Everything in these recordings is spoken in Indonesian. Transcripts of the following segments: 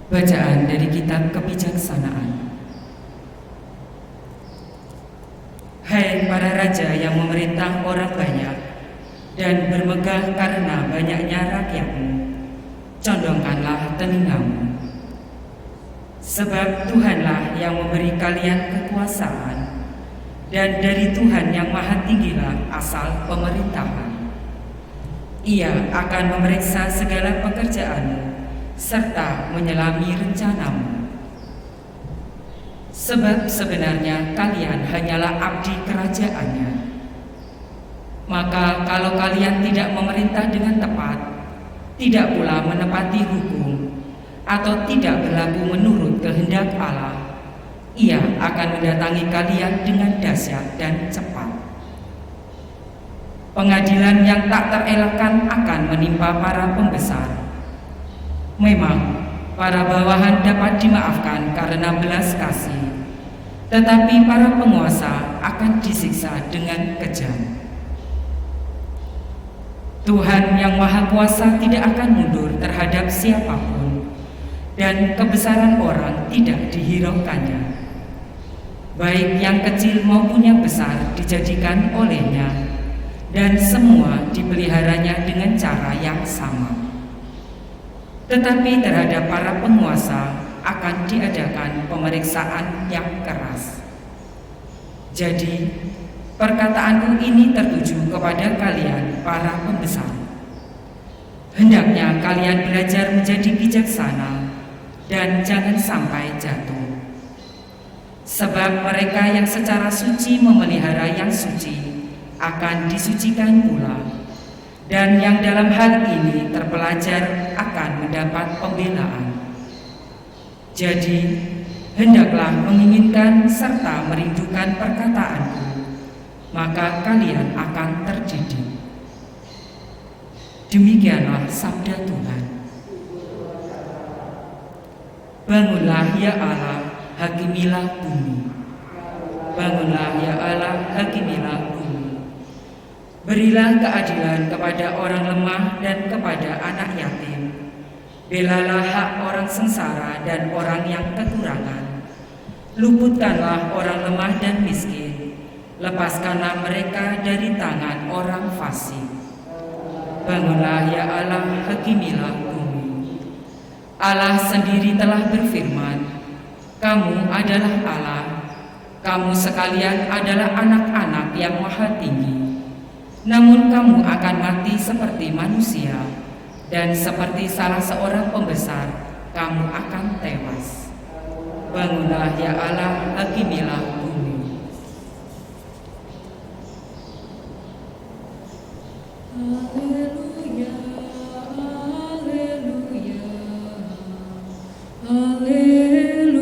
Bacaan dari Kitab Kebijaksanaan. Hai para raja yang memerintah orang banyak dan bermegah karena banyaknya rakyatmu, condongkanlah telingamu. Sebab Tuhanlah yang memberi kalian kekuasaan, dan dari Tuhan yang Maha Tinggilah asal pemerintahan. Ia akan memeriksa segala pekerjaanmu serta menyelami rencanamu. Sebab sebenarnya kalian hanyalah abdi kerajaannya. Maka kalau kalian tidak memerintah dengan tepat, tidak pula menepati hukum, atau tidak berlaku menurut kehendak Allah, Ia akan mendatangi kalian dengan dahsyat dan cepat. Pengadilan yang tak terelakkan akan menimpa para pembesar. Memang para bawahan dapat dimaafkan karena belas kasih, tetapi para penguasa akan disiksa dengan kejam. Tuhan yang Maha Kuasa tidak akan mundur terhadap siapapun, dan kebesaran orang tidak dihiraukannya. Baik yang kecil maupun yang besar dijadikan olehnya, dan semua dipeliharanya dengan cara yang sama. Tetapi terhadap para penguasa akan diadakan pemeriksaan yang keras. Jadi, perkataanku ini tertuju kepada kalian para pembesar. Hendaknya kalian belajar menjadi bijaksana dan jangan sampai jatuh. Sebab mereka yang secara suci memelihara yang suci akan disucikan pula. Dan yang dalam hal ini terpelajar akan mendapat pembelaan. Jadi, hendaklah menginginkan serta merindukan perkataanku, maka kalian akan terdidik. Demikianlah sabda Tuhan. Bangunlah ya Allah, hakimilah bumi. Bangunlah ya Allah, hakimilah bumi. Berilah keadilan kepada orang lemah dan kepada anak yatim. Belalah hak orang sengsara dan orang yang kekurangan. Luputkanlah orang lemah dan miskin. Lepaskanlah mereka dari tangan orang fasik. Bangunlah ya Allah, hakimilah bumi. Allah sendiri telah berfirman, kamu adalah Allah. Kamu sekalian adalah anak-anak yang maha tinggi. Namun kamu akan mati seperti manusia, dan seperti salah seorang pembesar, kamu akan tewas. Bangunlah ya Allah, hakimilah bumi. Haleluya, haleluya, haleluya.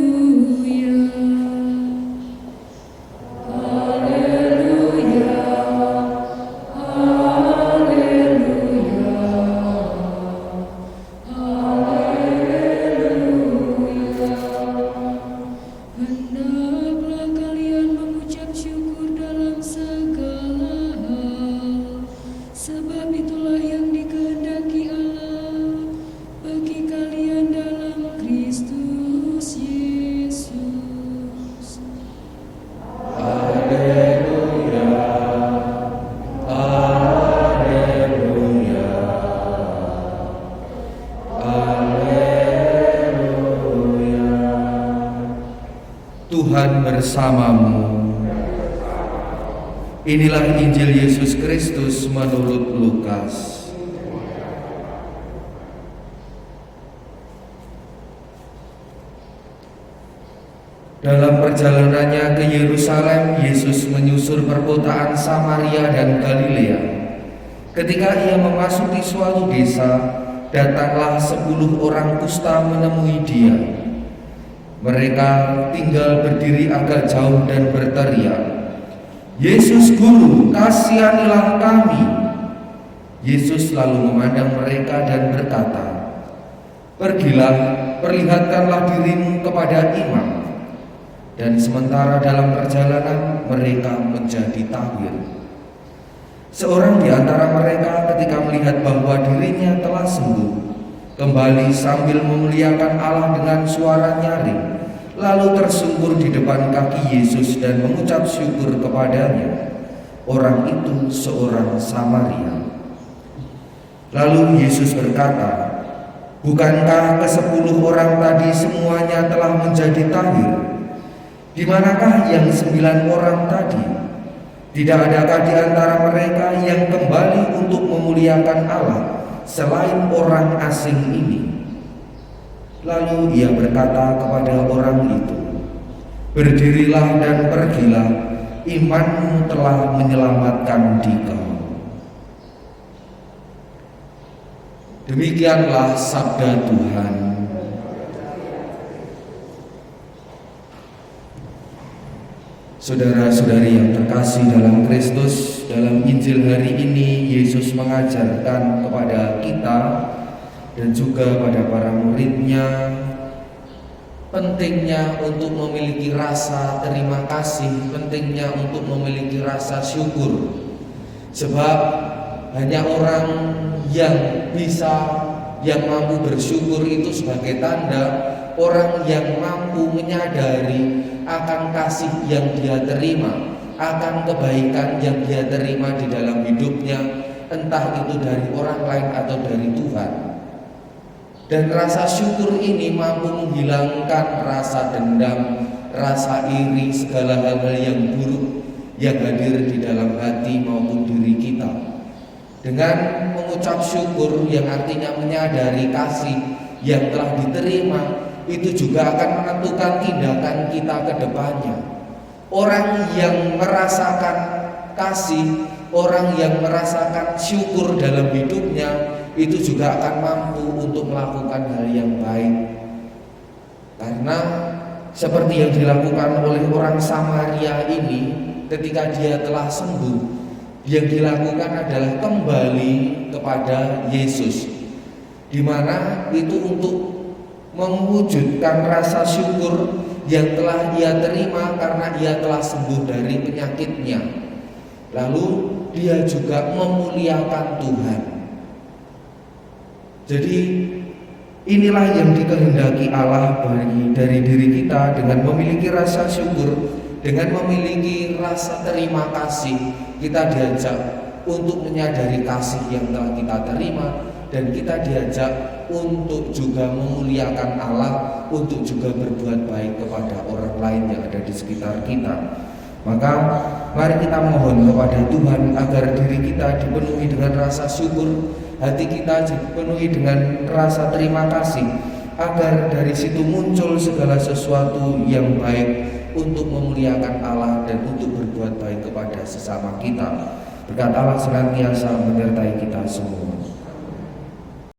Tuhan bersamamu. Inilah Injil Yesus Kristus menurut Lukas. Dalam perjalanannya ke Yerusalem, Yesus menyusur perkotaan Samaria dan Galilea. Ketika ia memasuki suatu desa, datanglah 10 orang kusta menemui dia. Mereka tinggal berdiri agak jauh dan berteriak, Yesus Guru, kasihanilah kami. Yesus lalu memandang mereka dan berkata, pergilah, perlihatkanlah dirimu kepada imam. Dan sementara dalam perjalanan mereka menjadi tawir. Seorang di antara mereka ketika melihat bahwa dirinya telah sembuh, kembali sambil memuliakan Allah dengan suara nyaring, lalu tersungkur di depan kaki Yesus dan mengucap syukur kepadanya. Orang itu seorang Samaria. Lalu Yesus berkata, "Bukankah ke-10 orang tadi semuanya telah menjadi tahir? Di manakah yang 9 orang tadi? Tidak adakah di antara mereka yang kembali untuk memuliakan Allah selain orang asing ini?" Lalu ia berkata kepada orang itu, "Berdirilah dan pergilah, imanmu telah menyelamatkan dikau." Demikianlah sabda Tuhan. Saudara-saudari yang terkasih dalam Kristus, dalam Injil hari ini Yesus mengajarkan kepada kita dan juga pada para muridnya pentingnya untuk memiliki rasa terima kasih, pentingnya untuk memiliki rasa syukur. Sebab hanya orang yang mampu bersyukur itu sebagai tanda orang yang mampu menyadari akan kasih yang dia terima, akan kebaikan yang dia terima di dalam hidupnya, entah itu dari orang lain atau dari Tuhan. Dan rasa syukur ini mampu menghilangkan rasa dendam, rasa iri, segala hal-hal yang buruk yang hadir di dalam hati maupun diri kita. Dengan mengucap syukur yang artinya menyadari kasih yang telah diterima, itu juga akan menentukan tindakan kita ke depannya. Orang yang merasakan kasih, orang yang merasakan syukur dalam hidupnya, itu juga akan mampu untuk melakukan hal yang baik. Karena seperti yang dilakukan oleh orang Samaria ini, ketika dia telah sembuh, yang dilakukan adalah kembali kepada Yesus, di mana itu untuk mewujudkan rasa syukur yang telah ia terima karena ia telah sembuh dari penyakitnya. Lalu dia juga memuliakan Tuhan. Jadi inilah yang dikehendaki Allah dari diri kita dengan memiliki rasa syukur, dengan memiliki rasa terima kasih. Kita diajak untuk menyadari kasih yang telah kita terima, dan kita diajak untuk juga memuliakan Allah, untuk juga berbuat baik kepada orang lain yang ada di sekitar kita. Maka mari kita mohon kepada Tuhan agar diri kita dipenuhi dengan rasa syukur, hati kita dipenuhi dengan rasa terima kasih, agar dari situ muncul segala sesuatu yang baik untuk memuliakan Allah dan untuk berbuat baik kepada sesama kita. Berkat Allah senantiasa menyertai kita semua.